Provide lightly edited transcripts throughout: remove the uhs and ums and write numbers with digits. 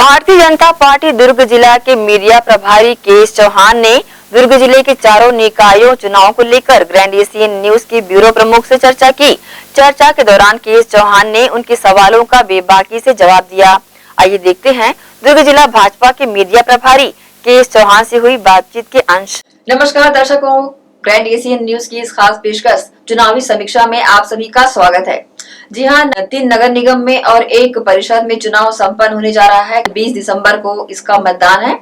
Bharatiya Janata party दुर्ग जिला के media प्रभारी केएस चौहान ने दुर्ग जिले के चारों निकायों चुनाव को लेकर ग्रैंड एशियन न्यूज की ब्यूरो प्रमुख से चर्चा की। चर्चा के दौरान केएस चौहान ने उनके सवालों का बेबाकी से जवाब दिया। आइए देखते हैं दुर्ग जिला भाजपा के मीडिया प्रभारी केएस चौहान से हुई बातचीत के अंश। नमस्कार दर्शकों, ग्रैंड एशियन न्यूज की इस खास पेशकश चुनावी समीक्षा में आप सभी का स्वागत है। जी हाँ, 3 नगर निगम में और 1 परिषद में चुनाव संपन्न होने जा रहा है। 20 दिसंबर को इसका मतदान है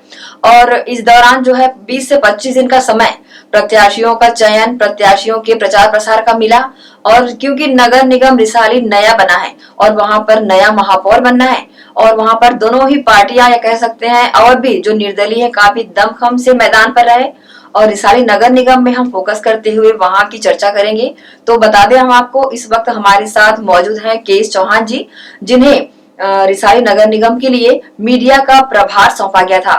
और इस दौरान जो है 20 से 25 दिन का समय प्रत्याशियों का चयन, प्रत्याशियों के प्रचार प्रसार का मिला। और क्योंकि नगर निगम रिसाली नया बना है और वहां पर नया महापौर बनना है और वहां पर दोनों ही पार्टियां, या कह सकते हैं और भी जो निर्दलीय है, काफी दमखम से मैदान पर रहे। और रिसाली नगर निगम में हम फोकस करते हुए वहां की चर्चा करेंगे। तो बता दें हम आपको, इस वक्त हमारे साथ मौजूद हैं केएस चौहान जी, जिन्हें रिसाली नगर निगम के लिए मीडिया का प्रभार सौंपा गया था।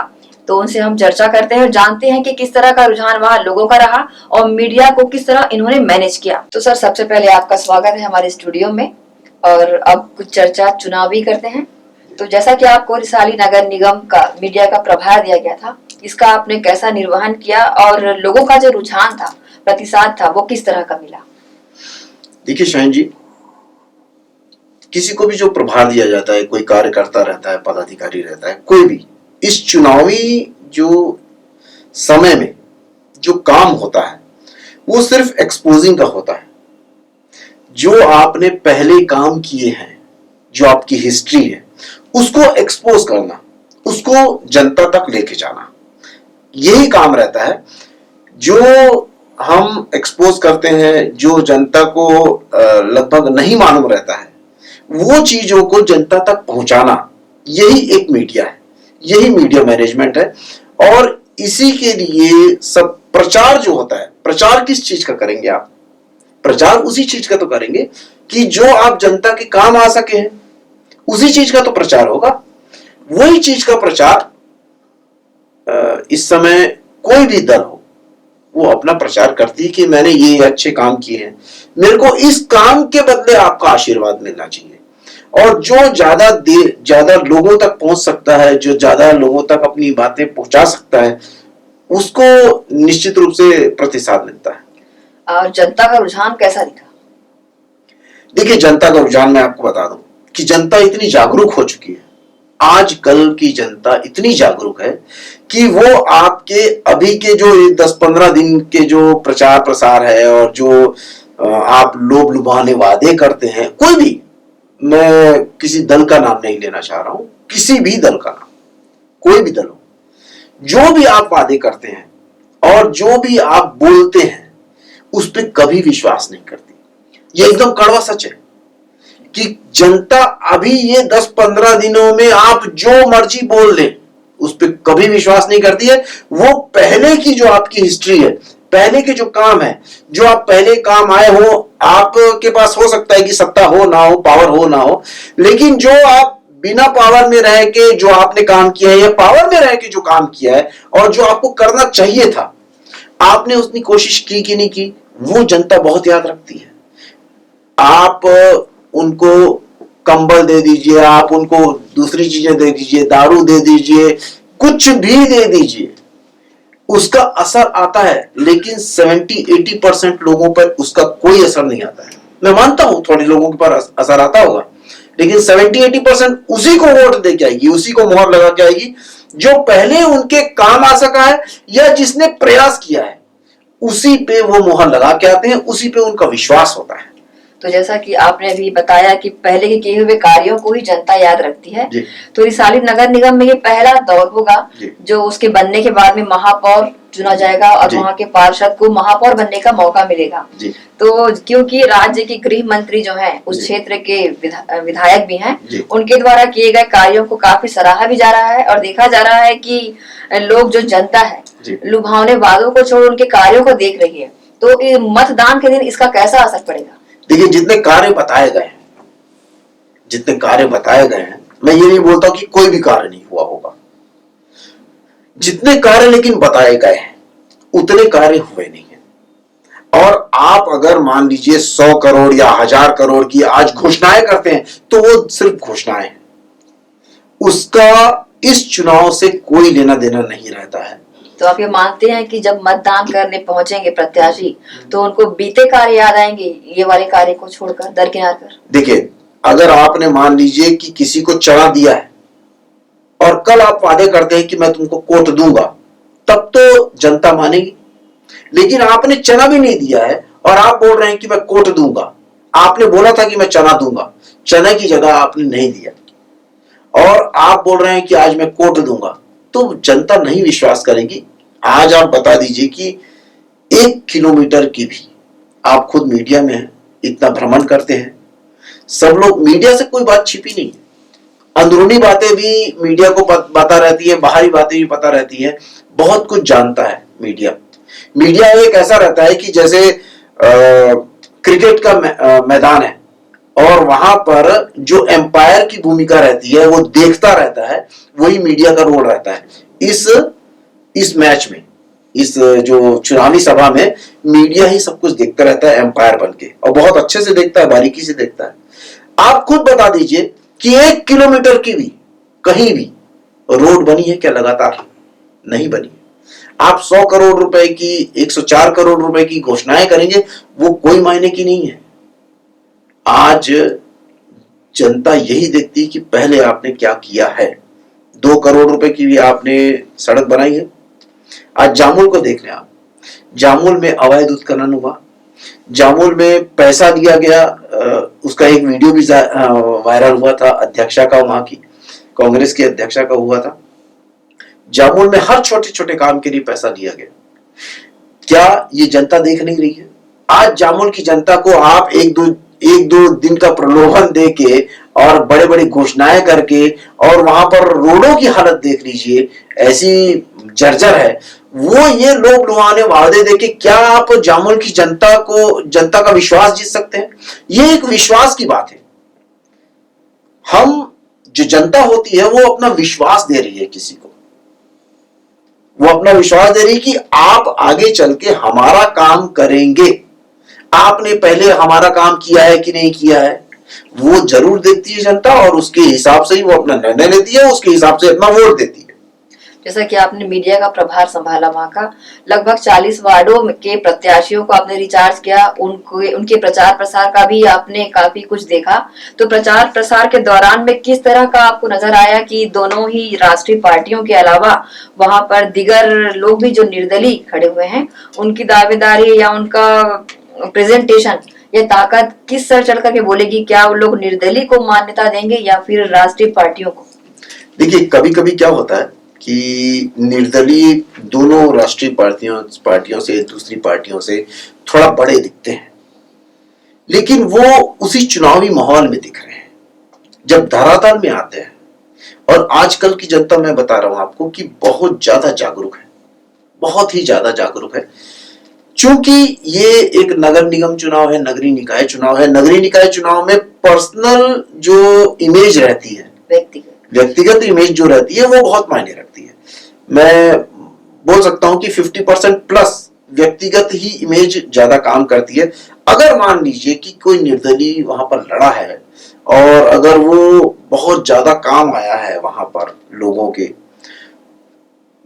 तो उनसे हम चर्चा करते हैं और जानते हैं कि किस तरह का रुझान वहां लोगों का रहा और मीडिया को किस तरह इन्होंने मैनेज किया। तो सर, सबसे पहले आपका स्वागत है हमारे स्टूडियो में और अब कुछ चर्चा चुनावी करते हैं। तो जैसा कि आपको रिसाली नगर निगम का मीडिया का प्रभार दिया गया था, इसका आपने कैसा निर्वहन किया और लोगों का जो रुझान था, प्रतिसाद था, वो किस तरह का मिला? देखिए शाहीन जी, किसी को भी जो प्रभार दिया जाता है, कोई कार्यकर्ता रहता है, पदाधिकारी रहता है, कोई भी, इस चुनावी जो समय में जो काम होता है वो सिर्फ एक्सपोजिंग का होता है। जो आपने पहले काम किए हैं, जो आपकी हिस्ट्री है, उसको एक्सपोज करना, उसको जनता तक लेके जाना, यही काम रहता है। जो हम एक्सपोज करते हैं, जो जनता को लगभग नहीं मालूम रहता है, वो चीजों को जनता तक पहुंचाना, यही एक मीडिया है, यही मीडिया मैनेजमेंट है। और इसी के लिए सब प्रचार जो होता है, प्रचार किस चीज का करेंगे आप? प्रचार उसी चीज का तो करेंगे कि जो आप जनता के काम आ सके हैं, उसी चीज का तो प्रचार होगा। वही चीज का प्रचार इस समय कोई भी दल हो, वो अपना प्रचार करती है कि मैंने ये अच्छे काम किए हैं, मेरे को इस काम के बदले आपका आशीर्वाद मिलना चाहिए। और जो ज्यादा लोगों तक पहुंच सकता है, जो ज्यादा लोगों तक अपनी बातें पहुंचा सकता है, उसको निश्चित रूप से प्रतिसाद मिलता है। और जनता का रुझान कैसा दिखा? देखिए, जनता का रुझान मैं आपको बता दूं कि जनता इतनी जागरूक हो चुकी है। आजकल की जनता इतनी जागरूक है कि वो आपके अभी के जो 10-15 दिन के जो प्रचार प्रसार है और जो आप लोभ लुभाने वादे करते हैं, कोई भी, मैं किसी दल का नाम नहीं लेना चाह रहा हूं, किसी भी दल का नाम, कोई भी दल हो, जो भी आप वादे करते हैं और जो भी आप बोलते हैं, उस पर कभी विश्वास नहीं करती। ये एकदम कड़वा सच है कि जनता अभी ये 10-15 दिनों में आप जो मर्जी बोल लें, उस पर कभी विश्वास नहीं करती है। वो पहले की जो आपकी हिस्ट्री है, पहले के जो काम है, जो आप पहले काम आए हो, आपके पास हो सकता है कि सत्ता हो ना हो, पावर हो ना हो, लेकिन जो आप बिना पावर में रह के जो आपने काम किया है या पावर में रह के जो काम किया है और जो आपको करना चाहिए था, आपने उतनी कोशिश की कि नहीं की, वो जनता बहुत याद रखती है। आप उनको कंबल दे दीजिए, आप उनको दूसरी चीजें दे दीजिए, दारू दे दीजिए, कुछ भी दे दीजिए, उसका असर आता है। लेकिन 70-80% लोगों पर उसका कोई असर नहीं आता है। मैं मानता हूं थोड़े लोगों पर असर आता होगा, लेकिन 70-80% उसी को वोट दे के आएगी, उसी को मोहर लगा के आएगी जो पहले उनके काम आ सका है या जिसने प्रयास किया है। उसी पे वो मोहर लगा के आते हैं, उसी पे उनका विश्वास होता है। तो जैसा कि आपने अभी बताया कि पहले के किए हुए कार्यों को ही जनता याद रखती है, तो रिसाली नगर निगम में ये पहला दौर होगा जो उसके बनने के बाद में महापौर चुना जाएगा और वहाँ के पार्षद को महापौर बनने का मौका मिलेगा। तो क्योंकि राज्य के गृह मंत्री जो हैं, उस क्षेत्र के विधायक भी हैं, उनके द्वारा किए गए कार्यों को काफी सराहा भी जा रहा है और देखा जा रहा है कि लोग, जो जनता है, लुभावने वादों को छोड़ उनके कार्यों को देख रही है। तो मतदान के दिन इसका कैसा असर पड़ेगा? देखिए, जितने कार्य बताए गए हैं, मैं ये नहीं बोलता कि कोई भी कार्य नहीं हुआ होगा। जितने कार्य लेकिन बताए गए हैं, उतने कार्य हुए नहीं है। और आप अगर मान लीजिए 100 करोड़ या 1000 करोड़ की आज घोषणाएं करते हैं, तो वो सिर्फ घोषणाएं हैं। उसका इस चुनाव से कोई लेना देना नहीं रहता है। तो आप ये मानते हैं कि जब मतदान करने पहुंचेंगे प्रत्याशी तो उनको बीते कार्य याद आएंगे, ये वाले कार्य को छोड़कर, दरकिनार कर? देखिए, अगर आपने मान लीजिए कि किसी को चढ़ा दिया है और कल आप वादे करते हैं कि मैं तुमको कोट दूंगा, तब तो जनता मानेगी। लेकिन आपने चना भी नहीं दिया है और आप बोल रहे हैं कि मैं कोट दूंगा। आपने बोला था कि मैं चना दूंगा, चना की जगह आपने नहीं दिया और आप बोल रहे हैं कि आज मैं कोट दूंगा, तो जनता नहीं विश्वास करेगी। आज आप बता दीजिए कि 1 किलोमीटर की भी, आप खुद मीडिया में हैं, इतना भ्रमण करते हैं, सब लोग, मीडिया से कोई बात छिपी नहीं है, अंदरूनी बातें भी मीडिया को पता रहती है, बाहरी बातें भी पता रहती है, बहुत कुछ जानता है मीडिया। मीडिया एक ऐसा रहता है कि जैसे क्रिकेट का मैदान है और वहां पर जो एम्पायर की भूमिका रहती है वो देखता रहता है, वही मीडिया का रोल रहता है। इस मैच में, इस जो चुनावी सभा में मीडिया ही सब कुछ देखता रहता है एम्पायर बनके, और बहुत अच्छे से देखता है, बारीकी से देखता है। आप खुद बता दीजिए कि 1 किलोमीटर की भी कहीं भी रोड बनी है क्या? लगातार नहीं बनी। आप 100 करोड़ रुपए की, 104 करोड़ रुपए की घोषणाएं करेंगे, वो कोई मायने की नहीं है। आज जनता यही देखती है कि पहले आपने क्या किया है। 2 करोड़ रुपए की भी आपने सड़क बनाई है। आज जामुल को देख लें आप, जामुल में अवैध उत्खनन हुआ, जामुल में पैसा दिया गया, उसका एक वीडियो भी वायरल हुआ था, अध्यक्षा का, वहां की कांग्रेस की अध्यक्षा का हुआ था। जामुल में हर छोटे छोटे काम के लिए पैसा दिया गया। क्या ये जनता देख नहीं रही है? आज जामुल की जनता को आप एक दो दिन का प्रलोभन दे के और बड़े बड़े घोषणाएं करके, और वहां पर रोडों की हालत देख लीजिए, ऐसी जर्जर है वो। ये लोग लुभाने वादे देके क्या आप जामुल की जनता का विश्वास जीत सकते हैं? ये एक विश्वास की बात है। हम, जो जनता होती है वो अपना विश्वास दे रही है किसी को, वो अपना विश्वास दे रही है कि आप आगे चल के हमारा काम करेंगे। आपने पहले हमारा काम किया है कि नहीं किया है, वो जरूर देखती है जनता, और उसके हिसाब से ही वो अपना निर्णय लेती है, उसके हिसाब से अपना वोट देती है। जैसा कि आपने मीडिया का प्रभार संभाला, वहां का लगभग 40 वार्डों के प्रत्याशियों को आपने रिचार्ज किया, उनके प्रचार प्रसार का भी आपने काफी कुछ देखा। तो प्रचार प्रसार के दौरान में किस तरह का आपको नजर आया कि दोनों ही राष्ट्रीय पार्टियों के अलावा वहां पर दिगर लोग भी जो निर्दलीय खड़े हुए हैं, उनकी दावेदारी या उनका प्रेजेंटेशन या ताकत किस सर चढ़ करके बोलेगी? क्या वो लोग निर्दलीय को मान्यता देंगे या फिर राष्ट्रीय पार्टियों को? देखिए, कभी कभी क्या होता है कि निर्दलीय दोनों राष्ट्रीय पार्टियों से, दूसरी पार्टियों से थोड़ा बड़े दिखते हैं, लेकिन वो उसी चुनावी माहौल में दिख रहे हैं। जब धरातल में आते हैं, और आजकल की जनता, मैं बता रहा हूं आपको, कि बहुत ज्यादा जागरूक है, बहुत ही ज्यादा जागरूक है। क्योंकि ये एक नगर निगम चुनाव है, नगरीय निकाय चुनाव है। नगरीय निकाय चुनाव में पर्सनल जो इमेज रहती है, व्यक्तिगत इमेज जो रहती है, वो बहुत मायने रखती है। मैं बोल सकता हूं कि 50% प्लस व्यक्तिगत ही इमेज ज्यादा काम करती है। अगर मान लीजिए कि कोई निर्दलीय वहां पर लड़ा है और अगर वो बहुत ज्यादा काम आया है वहां पर लोगों के,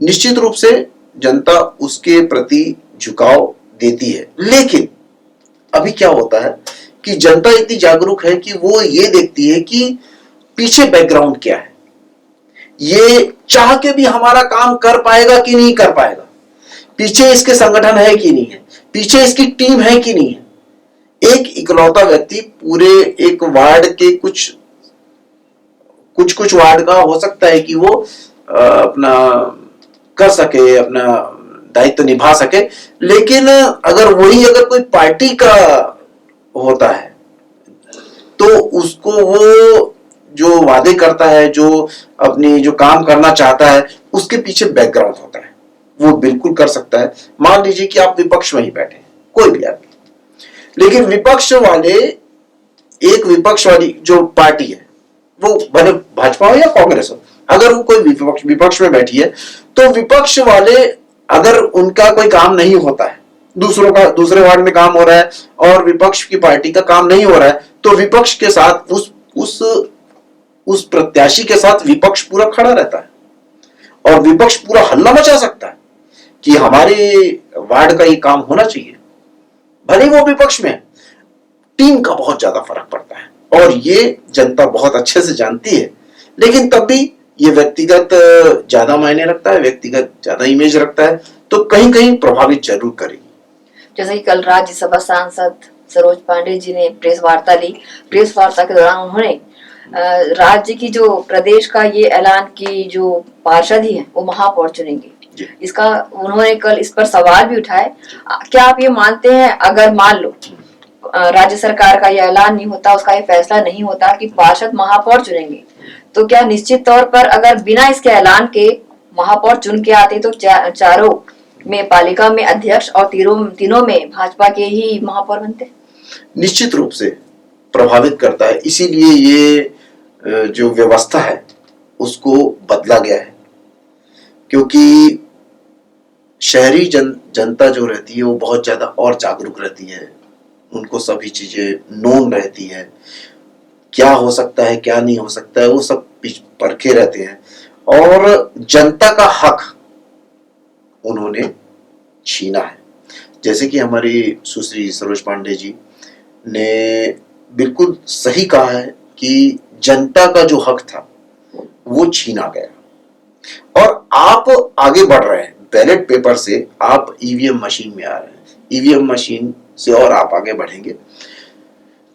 निश्चित रूप से जनता उसके प्रति झुकाव देती है। लेकिन अभी क्या होता है कि जनता इतनी जागरूक है कि वो ये देखती है कि पीछे बैकग्राउंड क्या है, ये चाह के भी हमारा काम कर पाएगा कि नहीं कर पाएगा, पीछे इसके संगठन है कि नहीं है, पीछे इसकी टीम है कि नहीं है। एक इकलौता व्यक्ति पूरे एक वार्ड के कुछ वार्ड का हो सकता है कि वो अपना कर सके, अपना दायित्व निभा सके, लेकिन अगर कोई पार्टी का होता है तो उसको वो जो वादे करता है, जो काम करना चाहता है, उसके पीछे बैकग्राउंड होता है, वो बिल्कुल कर सकता है। मान लीजिए कि आप विपक्ष में ही बैठे, कोई भी आदमी, लेकिन विपक्ष वाली जो पार्टी है, वो भले भाजपा हो या कांग्रेस हो, अगर वो कोई विपक्ष में बैठी है, तो विपक्ष वाले, अगर उनका कोई काम नहीं होता है, दूसरे वार्ड में काम हो रहा है और विपक्ष की पार्टी का काम नहीं हो रहा है, तो विपक्ष के साथ उस प्रत्याशी के साथ विपक्ष पूरा खड़ा रहता है। और विपक्ष पूरा हल्ला मचा सकता है कि हमारे वार्ड का ये काम होना चाहिए, भले वो विपक्ष में है, टीम का बहुत ज्यादा फर्क पड़ता है और ये जनता बहुत अच्छे से जानती है। लेकिन तब भी ये व्यक्तिगत ज्यादा मायने रखता है, व्यक्तिगत ज्यादा इमेज रखता है, तो कहीं कहीं प्रभावित जरूर करेगी। जैसे कि कल राज्यसभा सांसद सरोज पांडे जी ने प्रेस वार्ता ली। प्रेस वार्ता के दौरान उन्होंने राज्य की जो प्रदेश का ये ऐलान की जो पार्षद ही है वो महापौर चुनेंगे, इसका उन्होंने कल इस पर सवाल भी उठाए। क्या आप ये मानते हैं अगर मान लो राज्य सरकार का ये ऐलान नहीं होता, उसका ये फैसला नहीं होता कि पार्षद महापौर चुनेंगे, तो क्या निश्चित तौर पर अगर बिना इसके ऐलान के महापौर चुन के आते तो चारों में पालिका में अध्यक्ष और तीनों में भाजपा के ही महापौर बनते? निश्चित रूप से प्रभावित करता है, इसीलिए ये जो व्यवस्था है उसको बदला गया है, क्योंकि शहरी जनता जो रहती है वो बहुत ज्यादा और जागरूक रहती है, उनको सभी चीजें नोन रहती है, क्या हो सकता है क्या नहीं हो सकता है वो सब परखे रहते हैं, और जनता का हक उन्होंने छीना है। जैसे कि हमारी सुश्री सरोज पांडे जी ने बिल्कुल सही कहा है कि जनता का जो हक था वो छीना गया और आप आगे बढ़ रहे हैं, बैलेट पेपर से आप ईवीएम मशीन में आ रहे हैं, ईवीएम मशीन से और आप आगे बढ़ेंगे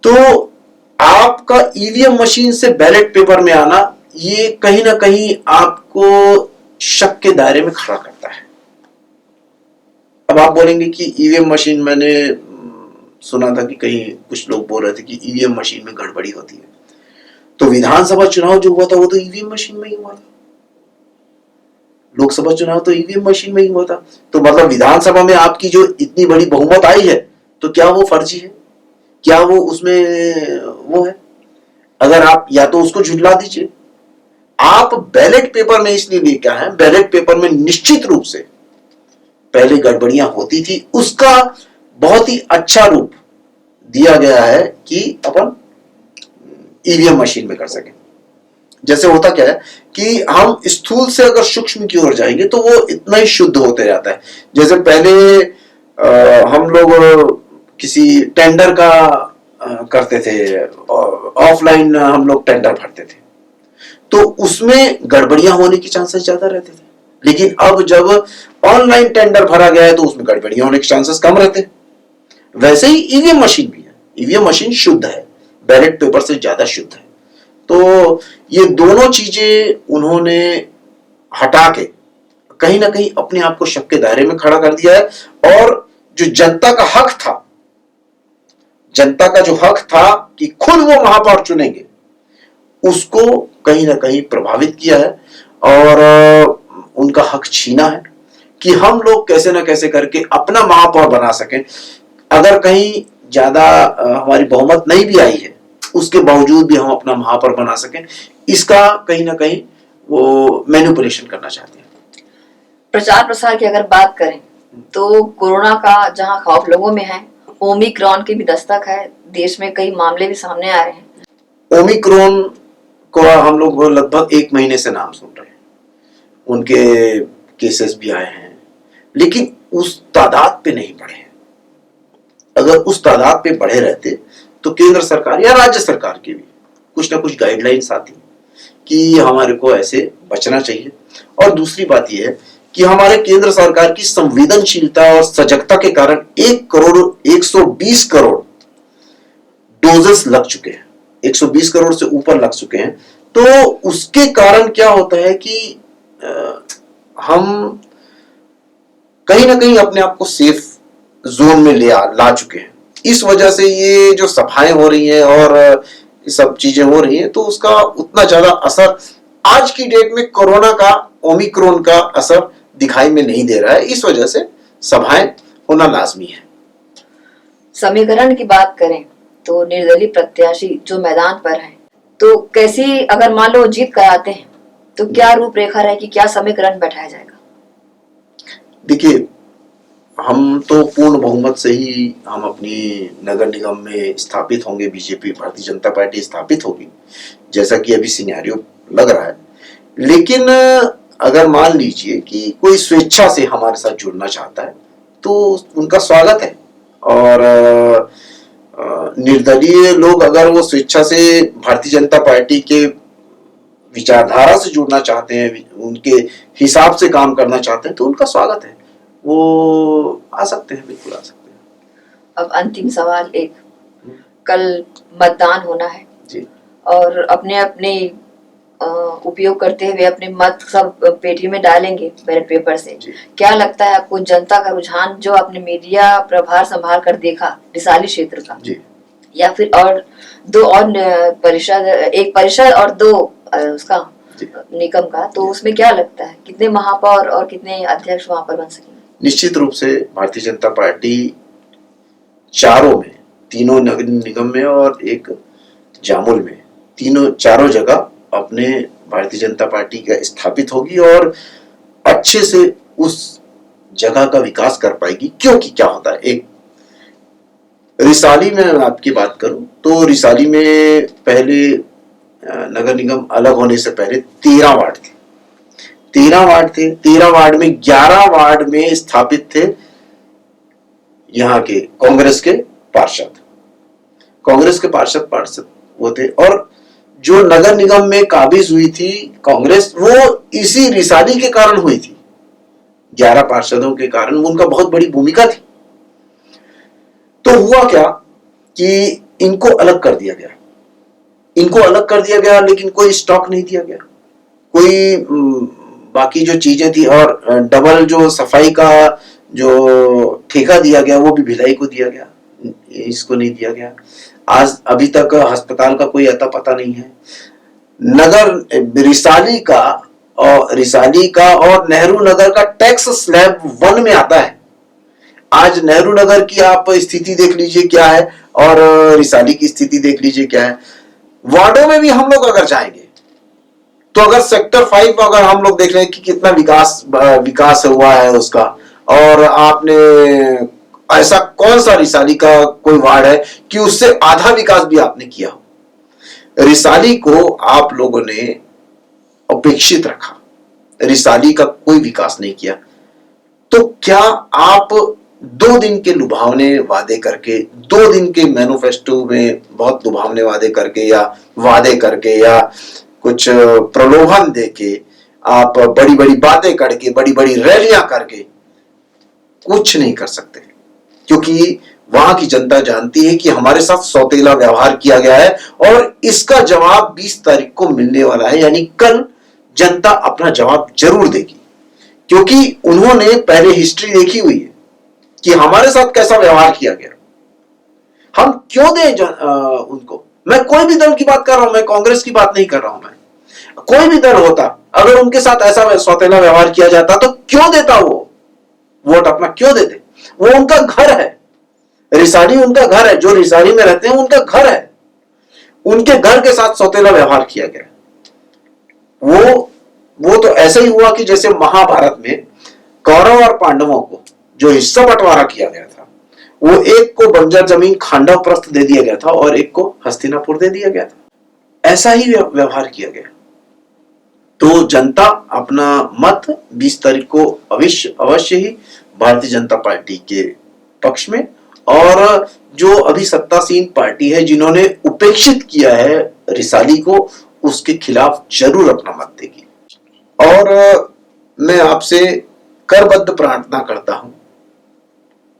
तो आपका ईवीएम मशीन से बैलेट पेपर में आना ये कहीं ना कहीं आपको शक के दायरे में खड़ा करता है। अब आप बोलेंगे कि ईवीएम मशीन, मैंने सुना था कि कहीं कुछ लोग बोल रहे थे कि ईवीएम मशीन में गड़बड़ी होती है, तो विधानसभा चुनाव जो हुआ था वो तो ईवीएम मशीन में ही हुआ था, लोकसभा चुनाव तो ईवीएम मशीन में ही हुआ था, तो मतलब विधानसभा में आपकी जो इतनी बड़ी बहुमत आई है तो क्या वो फर्जी है, क्या वो उसमें वो है? अगर आप या तो उसको झुठला दीजिए, आप बैलेट पेपर में इसलिए लेके आए हैं, बैलेट पेपर में निश्चित रूप से पहले गड़बड़ियां होती थी, उसका बहुत ही अच्छा रूप दिया गया है कि अपन ईवीएम मशीन में कर सकें। जैसे होता क्या है कि हम स्थूल से अगर सूक्ष्म की ओर जाएंगे तो वो इतना ही शुद्ध होते जाता है। जैसे पहले हम लोग किसी टेंडर का करते थे, ऑफलाइन हम लोग टेंडर भरते थे, तो उसमें गड़बड़ियां होने की चांसेस ज्यादा रहते थे, लेकिन अब जब ऑनलाइन टेंडर भरा गया है तो उसमें गड़बड़ियां होने के चांसेस कम रहते हैं। वैसे ही ईवीएम मशीन भी है, ईवीएम मशीन शुद्ध है, बैलेट पेपर से ज्यादा शुद्ध है। तो ये दोनों चीजें उन्होंने हटा के कहीं ना कहीं अपने आप को शक के दायरे में खड़ा कर दिया है और जो जनता का हक था, जनता का जो हक था कि खुद वो महापौर चुनेंगे, उसको कहीं ना कहीं प्रभावित किया है और उनका हक छीना है कि हम लोग कैसे ना कैसे करके अपना महापौर बना सकें। अगर कहीं ज्यादा हमारी बहुमत नहीं भी आई है उसके बावजूद भी हम अपना महापौर बना सकें, इसका कहीं ना कहीं वो मैनिपुलेशन करना चाहते हैं। प्रचार प्रसार की अगर बात करें तो कोरोना का जहां खौफ लोगों में है, ओमिक्रॉन की भी दस्तक है, देश में कई मामले भी सामने आ रहे हैं। ओमिक्रॉन को हम लोग लगभग 1 महीने से नाम सुन रहे हैं, उनके केसेस भी आए हैं, लेकिन उस तादाद पे नहीं बढ़े हैं। अगर उस तादाद पे बढ़े रहते तो केंद्र सरकार या राज्य सरकार की भी कुछ ना कुछ गाइडलाइंस आती कि हमारे को ऐसे बचना चाहिए। और दूसरी बात यह है कि हमारे केंद्र सरकार की संवेदनशीलता और सजगता के कारण 120 करोड़ डोजेस लग चुके हैं, 120 करोड़ से ऊपर लग चुके हैं। तो उसके कारण क्या होता है कि हम कहीं ना कहीं अपने आप को सेफ जोन में ला चुके हैं। इस वजह से ये जो सफाई हो रही है और ये सब चीजें हो रही हैं तो उसका उतना ज्यादा असर आज की डेट में कोरोना का, ओमिक्रॉन का असर दिखाई में नहीं दे रहा है। इस वजह से सभाएं होना लाजमी है। समीकरण की बात करें तो निर्दलीय प्रत्याशी जो मैदान पर है, तो कैसी अगर मान लो जीत कराते हैं तो क्या रूपरेखा रहेगी, क्या समीकरण बैठाया जाएगा? देखिए, हम तो पूर्ण बहुमत से ही हम अपनी नगर निगम में स्थापित होंगे, बीजेपी भारतीय जनता पार्टी स्थापित होगी, जैसा कि अभी सिनेरियो लग रहा है। लेकिन अगर मान लीजिए कि कोई स्वेच्छा से हमारे साथ जुड़ना चाहता है तो उनका स्वागत है, और निर्दलीय लोग अगर वो स्वेच्छा से भारतीय जनता पार्टी के विचारधारा से जुड़ना चाहते हैं, उनके हिसाब से काम करना चाहते हैं, तो उनका स्वागत है, वो आ सकते हैं, बिल्कुल आ सकते हैं। अब अंतिम सवाल एक, कल मतदान होना है जी। और अपने अपने उपयोग करते हुए अपने मत सब पेटी में डालेंगे बैलेट पेपर से। क्या लगता है आपको, जनता का रुझान जो आपने मीडिया प्रभार संभाल कर देखा रिसाली क्षेत्र का जी। या फिर और दो और परिषद, एक परिषद और दो उसका निगम का, तो उसमें क्या लगता है कितने महापौर और कितने अध्यक्ष वहां पर बन सकेंगे? निश्चित रूप से भारतीय जनता पार्टी चारों में, तीनों नगर निगम में और एक जामुल में, तीनों चारों जगह अपने भारतीय जनता पार्टी का स्थापित होगी और अच्छे से उस जगह का विकास कर पाएगी। क्योंकि क्या होता है, एक रिसाली में आपकी बात करूं तो रिसाली में पहले नगर निगम अलग होने से पहले 13 वार्ड थे, 13 वार्ड थे। 13 वार्ड में 11 वार्ड में स्थापित थे यहाँ के कांग्रेस के पार्षद, कांग्रेस के पार्षद वो थे। और जो नगर निगम में काबिज हुई थी कांग्रेस, वो इसी रिसाली के कारण हुई थी, 11 पार्षदों के कारण, उनका बहुत बड़ी भूमिका थी। तो हुआ क्या कि इनको अलग कर दिया गया, इनको अलग कर दिया गया, लेकिन कोई स्टॉक नहीं दिया गया, कोई बाकी जो चीजें थी, और डबल जो सफाई का जो ठेका दिया गया वो भी भिलाई को दिया गया, इसको नहीं दिया गया। आज अभी तक अस्पताल का कोई अता पता नहीं है। नगर रिसाली का और नेहरू नगर का टैक्स स्लैब 1 में आता है। आज नेहरू नगर की आप स्थिति देख लीजिए क्या है और रिसाली की स्थिति देख लीजिए क्या है। वार्डों में भी हम लोग अगर जाएंगे तो अगर सेक्टर 5 अगर हम लोग देख रहे हैं कि कितना विकास हुआ है उसका, और आपने ऐसा कौन सा रिसाली का कोई वार्ड है कि उससे आधा विकास भी आपने किया हो। रिसाली को आप लोगों ने उपेक्षित रखा, रिसाली का कोई विकास नहीं किया। तो क्या आप 2 दिन के लुभावने वादे करके, 2 दिन के मैनिफेस्टो में बहुत लुभावने वादे करके या कुछ प्रलोभन देके, आप बड़ी बड़ी बातें करके, बड़ी बड़ी रैलियां करके कुछ नहीं कर सकते, क्योंकि वहां की जनता जानती है कि हमारे साथ सौतेला व्यवहार किया गया है और इसका जवाब 20 तारीख को मिलने वाला है। यानी कल जनता अपना जवाब जरूर देगी, क्योंकि उन्होंने पहले हिस्ट्री देखी हुई है कि हमारे साथ कैसा व्यवहार किया गया। हम क्यों दें उनको? मैं कोई भी दल की बात कर रहा हूं, मैं कांग्रेस की बात नहीं कर रहा हूं। मैं कोई भी दल होता, अगर उनके साथ ऐसा सौतेला व्यवहार किया जाता तो क्यों देता वो वोट अपना, क्यों देते? वो उनका घर है, रिसाली उनका घर है, जो रिसाली में रहते हैं उनका घर है, उनके घर के साथ सौतेला व्यवहार किया गया। वो तो ऐसे ही हुआ कि जैसे महाभारत में कौरव और पांडवों को जो हिस्सा बंटवारा किया गया था, वो एक को बंजर जमीन खांडवप्रस्थ दे दिया गया था और एक को हस्तिनापुर दे दिया गया था। ऐसा ही व्यवहार किया गया। तो जनता अपना मत 20 तारीख को अवश्य ही भारतीय जनता पार्टी के पक्ष में, और जो अभी सत्तासीन पार्टी है जिन्होंने उपेक्षित किया है रिसाली को, उसके खिलाफ जरूर अपना मत देगी। और मैं आपसे करबद्ध प्रार्थना करता हूं,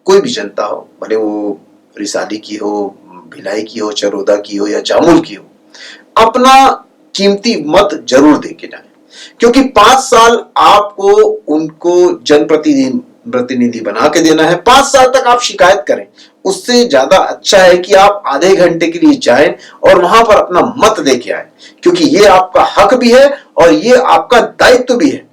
कोई भी जनता हो, भले वो रिसाली की हो, भिलाई की हो, चरोदा की हो या जामुल की हो, अपना कीमती मत जरूर देके जाए, क्योंकि 5 साल आपको उनको जनप्रतिनिधि बना के देना है। 5 साल तक आप शिकायत करें, उससे ज्यादा अच्छा है कि आप आधे घंटे के लिए जाएं और वहां पर अपना मत देके आए, क्योंकि ये आपका हक भी है और ये आपका दायित्व भी है।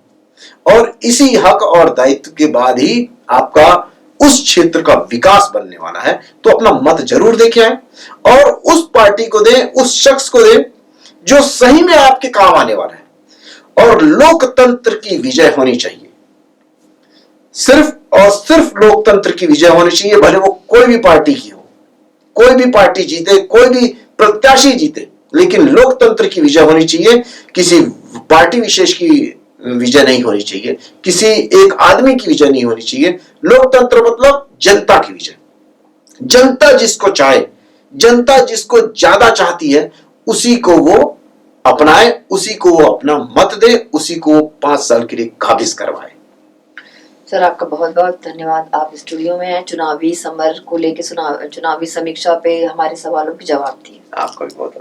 और इसी हक और दायित्व के बाद ही आपका उस क्षेत्र का विकास बनने वाला है। तो अपना मत जरूर देके आए और उस पार्टी को दें, उस शख्स को दें जो सही में आपके काम आने वाला है। और लोकतंत्र की विजय होनी चाहिए, सिर्फ और सिर्फ लोकतंत्र की विजय होनी चाहिए, भले वो कोई भी पार्टी की हो, कोई भी पार्टी जीते, कोई भी प्रत्याशी जीते, लेकिन लोकतंत्र की विजय होनी चाहिए। किसी पार्टी विशेष की विजय नहीं होनी चाहिए, किसी एक आदमी की विजय नहीं होनी चाहिए। लोकतंत्र मतलब जनता की विजय। जनता जिसको चाहे, जनता जिसको ज्यादा चाहती है, उसी को वो अपनाए, उसी को वो अपना मत दे, उसी को वो 5 साल के लिए काबिज करवाए। सर आपका बहुत बहुत धन्यवाद, आप स्टूडियो में हैं, चुनावी समर को लेकर चुनावी समीक्षा पे हमारे सवालों के जवाब दिए। आपका भी बहुत